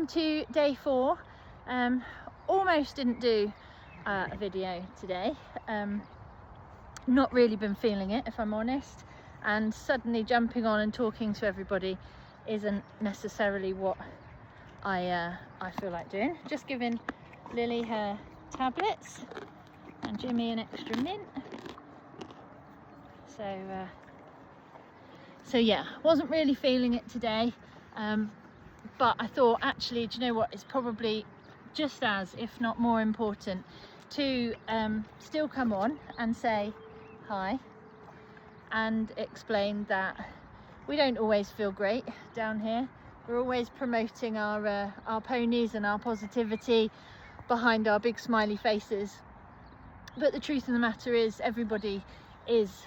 to day 4. Almost didn't do a video today. Not really been feeling it, if I'm honest, and suddenly jumping on and talking to everybody isn't necessarily what I feel like doing. Just giving Lily her tablets and Jimmy an extra mint. So yeah, wasn't really feeling it today, but I thought, actually, do you know what, it's probably just as, if not more important, to still come on and say hi and explain that we don't always feel great down here. We're always promoting our ponies and our positivity behind our big smiley faces, but the truth of the matter is everybody is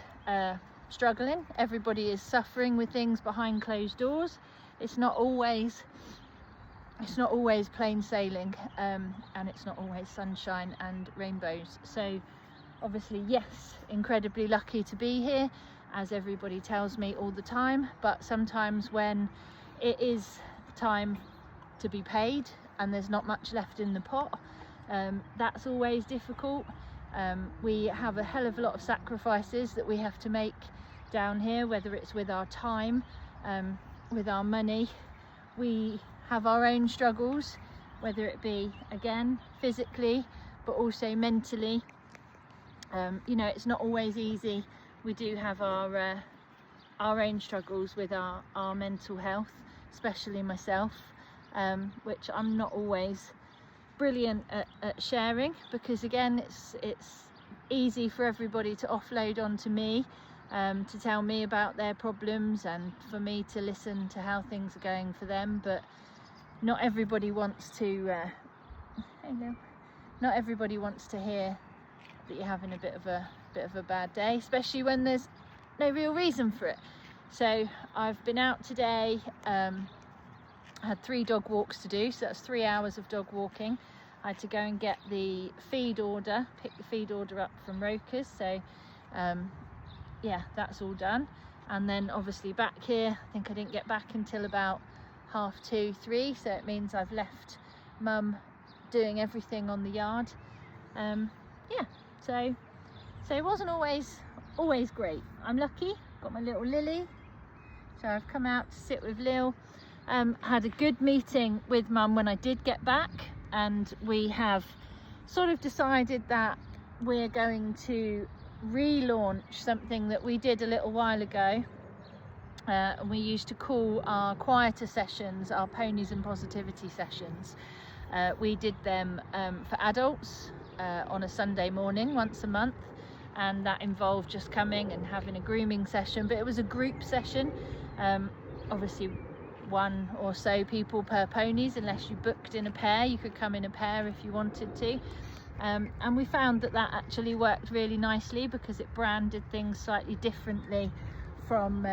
struggling, everybody is suffering with things behind closed doors. It's not always plain sailing, and it's not always sunshine and rainbows. So obviously, yes, incredibly lucky to be here, as everybody tells me all the time, but sometimes when it is time to be paid and there's not much left in the pot, that's always difficult. We have a hell of a lot of sacrifices that we have to make down here, whether it's with our time, with our money. We have our own struggles, whether it be, again, physically, but also mentally. You know, it's not always easy. We do have our own struggles with our mental health, especially myself, which I'm not always brilliant at sharing, because again, it's easy for everybody to offload onto me, to tell me about their problems and for me to listen to how things are going for them. But not everybody wants to not everybody wants to hear that you're having a bit of a bad day, especially when there's no real reason for it. So I've been out today, had 3 dog walks to do, so that's 3 hours of dog walking. I had to go and get the feed order, pick the feed order up from Roker's, so yeah, that's all done. And then obviously back here, I think I didn't get back until about 2:30, 3, so it means I've left Mum doing everything on the yard. Yeah, so it wasn't always great. I'm lucky, got my little Lily, so I've come out to sit with Lil. Had a good meeting with Mum when I did get back, and we have sort of decided that we're going to relaunch something that we did a little while ago. We used to call our quieter sessions our Ponies and Positivity sessions. We did them for adults on a Sunday morning once a month, and that involved just coming and having a grooming session, but it was a group session. Obviously 1 or so people per ponies, unless you booked in a pair. You could come in a pair if you wanted to, and we found that actually worked really nicely, because it branded things slightly differently from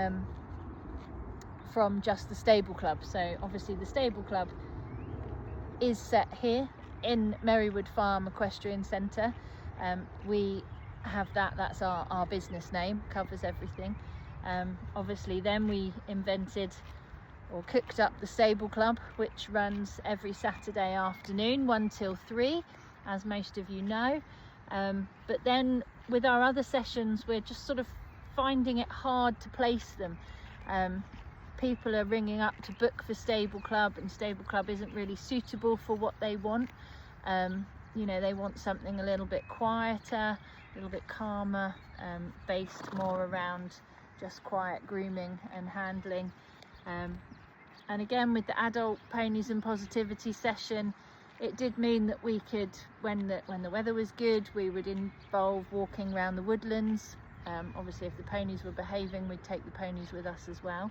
just the stable club. So obviously the stable club is set here in Merrywood Farm Equestrian Centre. We have that's our business name, covers everything. Obviously then we invented or cooked up the stable club, which runs every Saturday afternoon 1 till 3, as most of you know. But then with our other sessions, we're just sort of finding it hard to place them. People are ringing up to book for stable club, and stable club isn't really suitable for what they want. You know, they want something a little bit quieter, a little bit calmer, based more around just quiet grooming and handling. And again, with the adult Ponies and Positivity session, it did mean that we could, when the weather was good, we would involve walking around the woodlands. Obviously if the ponies were behaving, we'd take the ponies with us as well.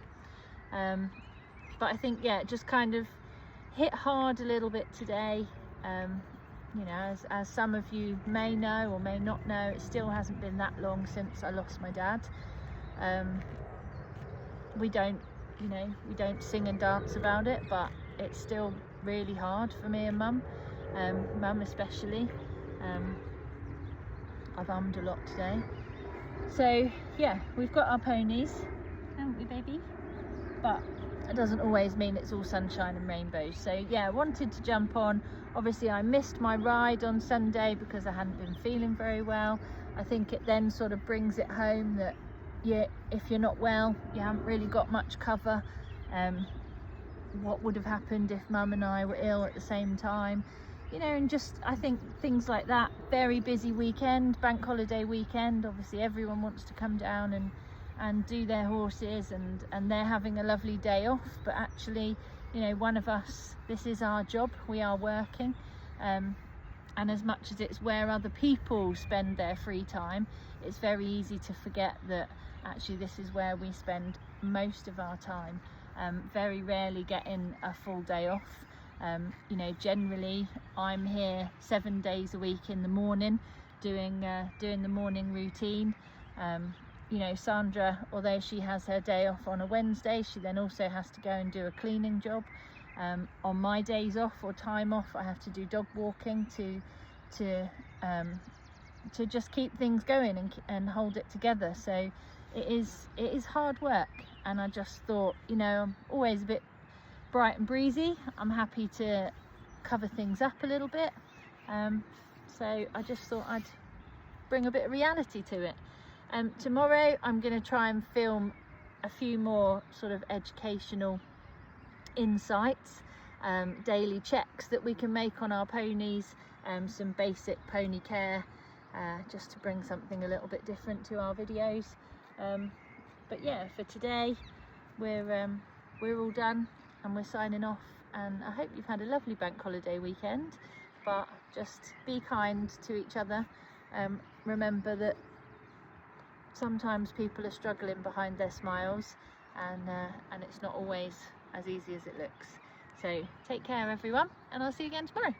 But I think, yeah, it just kind of hit hard a little bit today. You know, as some of you may know or may not know, it still hasn't been that long since I lost my dad. We don't sing and dance about it, but it's still really hard for me and Mum, Mum especially. I've ummed a lot today. So yeah, we've got our ponies, haven't we, baby? But that doesn't always mean it's all sunshine and rainbows. So yeah, I wanted to jump on. Obviously I missed my ride on Sunday because I hadn't been feeling very well. I think it then sort of brings it home that if you're not well, you haven't really got much cover. What would have happened if Mum and I were ill at the same time, you know, and just I think things like that. Very busy weekend, bank holiday weekend, obviously everyone wants to come down and do their horses, and they're having a lovely day off, but actually, you know, one of us, this is our job, we are working, and as much as it's where other people spend their free time, it's very easy to forget that actually this is where we spend most of our time. Very rarely getting a full day off. You know, generally I'm here 7 days a week in the morning doing the morning routine. You know, Sandra, although she has her day off on a Wednesday, she then also has to go and do a cleaning job. On my days off or time off, I have to do dog walking to just keep things going and hold it together. So it is hard work, and I just thought, you know, I'm always a bit bright and breezy. I'm happy to cover things up a little bit. So I just thought I'd bring a bit of reality to it. Tomorrow I'm going to try and film a few more sort of educational insights, daily checks that we can make on our ponies, some basic pony care, just to bring something a little bit different to our videos. But yeah, for today we're all done and we're signing off, and I hope you've had a lovely bank holiday weekend, but just be kind to each other. Remember that sometimes people are struggling behind their smiles, and it's not always as easy as it looks. So take care everyone, and I'll see you again tomorrow.